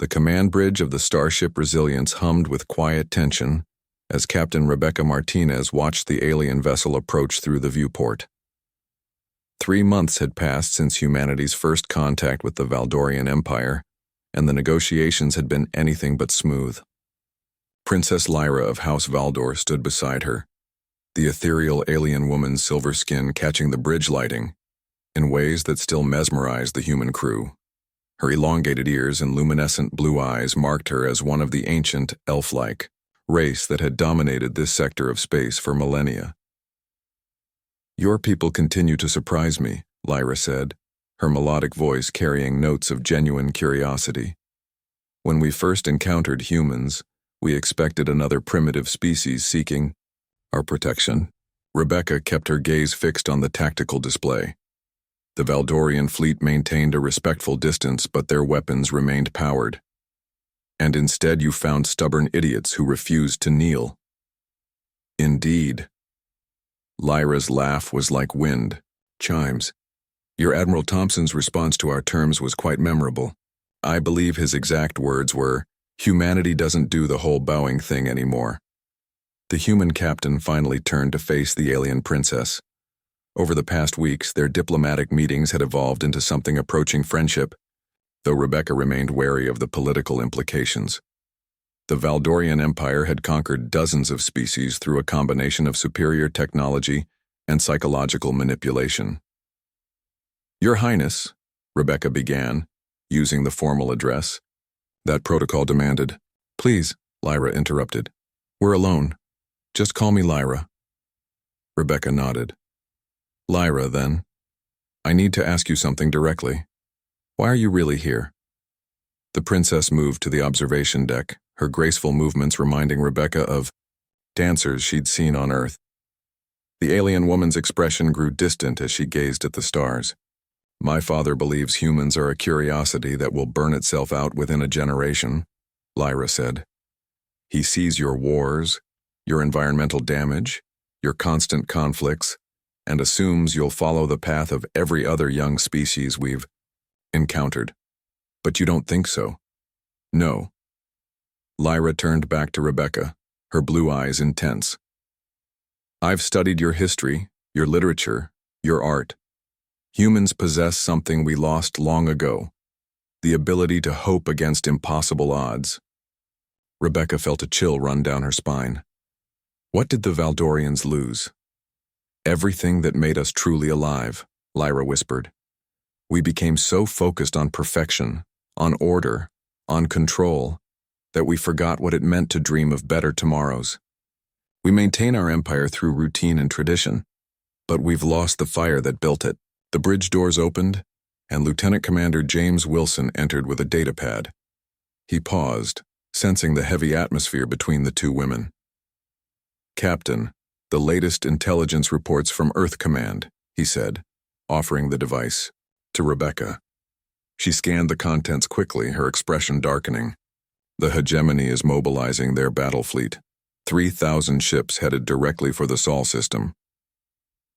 The command bridge of the starship Resilience hummed with quiet tension as Captain Rebecca Martinez watched the alien vessel approach through the viewport. 3 months had passed since humanity's first contact with the Valdorian Empire, and the negotiations had been anything but smooth. Princess Lyra of House Valdor stood beside her, the ethereal alien woman's silver skin catching the bridge lighting in ways that still mesmerized the human crew. Her elongated ears and luminescent blue eyes marked her as one of the ancient, elf-like race that had dominated this sector of space for millennia. "Your people continue to surprise me," Lyra said, her melodic voice carrying notes of genuine curiosity. "When we first encountered humans, we expected another primitive species seeking our protection." Rebecca kept her gaze fixed on the tactical display. The Valdorian fleet maintained a respectful distance, but their weapons remained powered. "And instead you found stubborn idiots who refused to kneel." "Indeed." Lyra's laugh was like wind chimes. "Your Admiral Thompson's response to our terms was quite memorable. I believe his exact words were, 'Humanity doesn't do the whole bowing thing anymore.'" The human captain finally turned to face the alien princess. Over the past weeks, their diplomatic meetings had evolved into something approaching friendship, though Rebecca remained wary of the political implications. The Valdorian Empire had conquered dozens of species through a combination of superior technology and psychological manipulation. "Your Highness," Rebecca began, using the formal address that protocol demanded. "Please," Lyra interrupted. "We're alone. Just call me Lyra." Rebecca nodded. "Lyra, then. I need to ask you something directly. Why are you really here?" The princess moved to the observation deck, her graceful movements reminding Rebecca of dancers she'd seen on Earth. The alien woman's expression grew distant as she gazed at the stars. "My father believes humans are a curiosity that will burn itself out within a generation," Lyra said. "He sees your wars, your environmental damage, your constant conflicts, and assumes you'll follow the path of every other young species we've encountered. But you don't think so?" "No." Lyra turned back to Rebecca, her blue eyes intense. "I've studied your history, your literature, your art. Humans possess something we lost long ago, the ability to hope against impossible odds." Rebecca felt a chill run down her spine. What did the Valdorians lose? "Everything that made us truly alive," Lyra whispered. "We became so focused on perfection, on order, on control, that we forgot what it meant to dream of better tomorrows. We maintain our empire through routine and tradition, but we've lost the fire that built it." The bridge doors opened, and Lieutenant Commander James Wilson entered with a datapad. He paused, sensing the heavy atmosphere between the two women. "Captain, the latest intelligence reports from Earth Command," he said, offering the device to Rebecca. She scanned the contents quickly, her expression darkening. "The hegemony is mobilizing their battle fleet. 3,000 ships headed directly for the Sol system."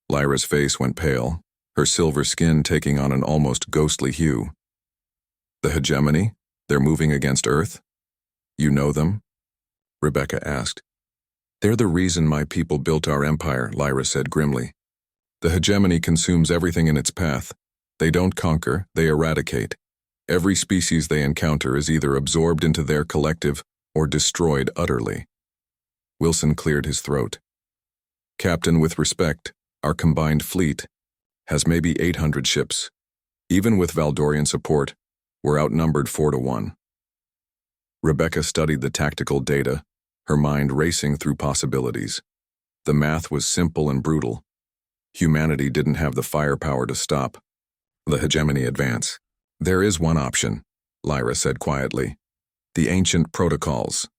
Lyra's face went pale, her silver skin taking on an almost ghostly hue. "The hegemony? They're moving against Earth? You know them?" Rebecca asked. "They're the reason my people built our empire," Lyra said grimly. "The hegemony consumes everything in its path. They don't conquer, they eradicate. Every species they encounter is either absorbed into their collective or destroyed utterly." Wilson cleared his throat. "Captain, with respect, our combined fleet has maybe 800 ships. Even with Valdorian support, we're outnumbered 4-1. Rebecca studied the tactical data, her mind racing through possibilities. The math was simple and brutal. Humanity didn't have the firepower to stop the hegemony advance. "There is one option," Lyra said quietly. "The ancient protocols."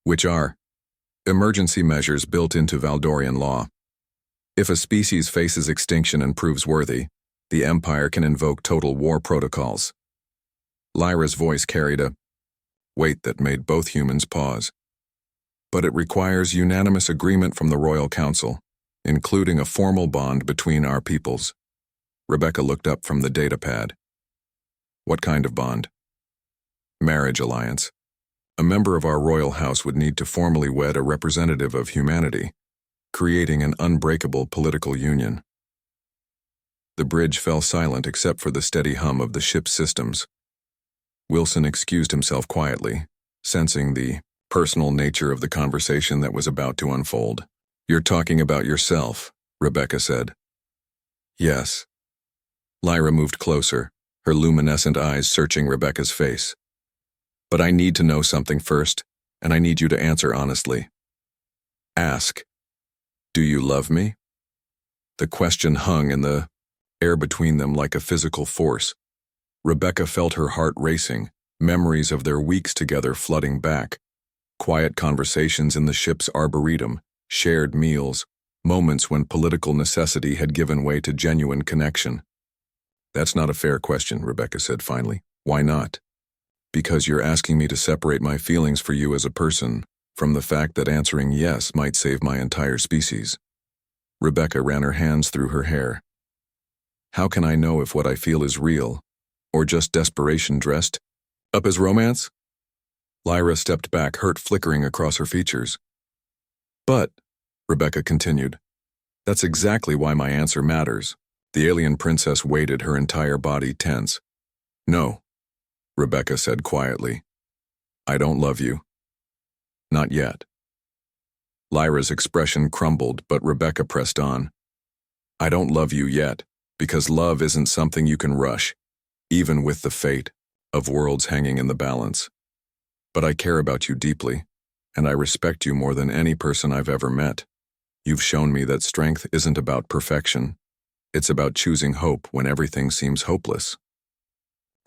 "Which are?" "Emergency measures built into Valdorian law. If a species faces extinction and proves worthy, the Empire can invoke total war protocols." Lyra's voice carried a weight that made both humans pause. "But it requires unanimous agreement from the Royal Council, including a formal bond between our peoples." Rebecca looked up from the datapad. "What kind of bond?" Marriage alliance. A member of our royal house would need to formally wed a representative of humanity, creating an unbreakable political union. The bridge fell silent except for the steady hum of the ship's systems. Wilson excused himself quietly, sensing the personal nature of the conversation that was about to unfold. "You're talking about yourself," Rebecca said. "Yes." Lyra moved closer, her luminescent eyes searching Rebecca's face. "But I need to know something first, and I need you to answer honestly. Ask, do you love me?" The question hung in the air between them like a physical force. Rebecca felt her heart racing, memories of their weeks together flooding back. Quiet conversations in the ship's arboretum, shared meals, moments when political necessity had given way to genuine connection. "That's not a fair question," Rebecca said finally. "Why not?" "Because you're asking me to separate my feelings for you as a person from the fact that answering yes might save my entire species." Rebecca ran her hands through her hair. "How can I know if what I feel is real, or just desperation dressed up as romance?" Lyra stepped back, hurt flickering across her features. "But," Rebecca continued, "that's exactly why my answer matters." The alien princess waited, her entire body tense. "No," Rebecca said quietly. "I don't love you. Not yet." Lyra's expression crumbled, but Rebecca pressed on. "I don't love you yet, because love isn't something you can rush, even with the fate of worlds hanging in the balance. But I care about you deeply, and I respect you more than any person I've ever met. You've shown me that strength isn't about perfection. It's about choosing hope when everything seems hopeless."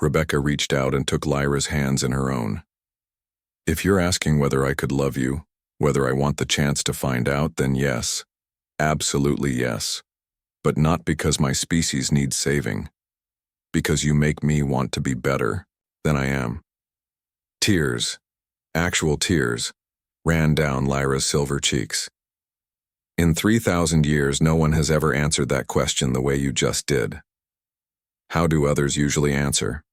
Rebecca reached out and took Lyra's hands in her own. "If you're asking whether I could love you, whether I want the chance to find out, then yes. Absolutely yes. But not because my species needs saving. Because you make me want to be better than I am." Tears, actual tears, ran down Lyra's silver cheeks. "In 3,000 years, no one has ever answered that question the way you just did." "How do others usually answer?"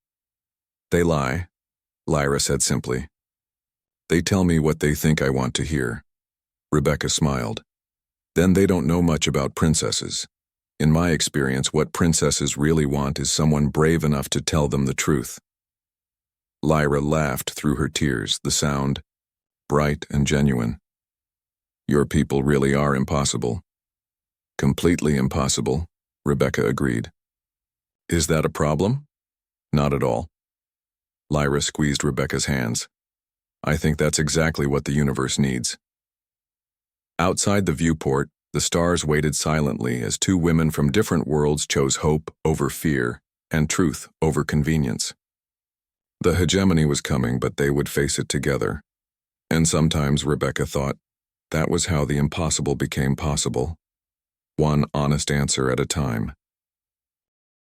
"They lie," Lyra said simply. "They tell me what they think I want to hear." Rebecca smiled. "Then they don't know much about princesses. In my experience, what princesses really want is someone brave enough to tell them the truth." Lyra laughed through her tears, the sound bright and genuine. "Your people really are impossible." "Completely impossible," Rebecca agreed. "Is that a problem?" "Not at all." Lyra squeezed Rebecca's hands. "I think that's exactly what the universe needs." Outside the viewport, the stars waited silently as two women from different worlds chose hope over fear and truth over convenience. The hegemony was coming, but they would face it together. And sometimes, Rebecca thought, that was how the impossible became possible. One honest answer at a time.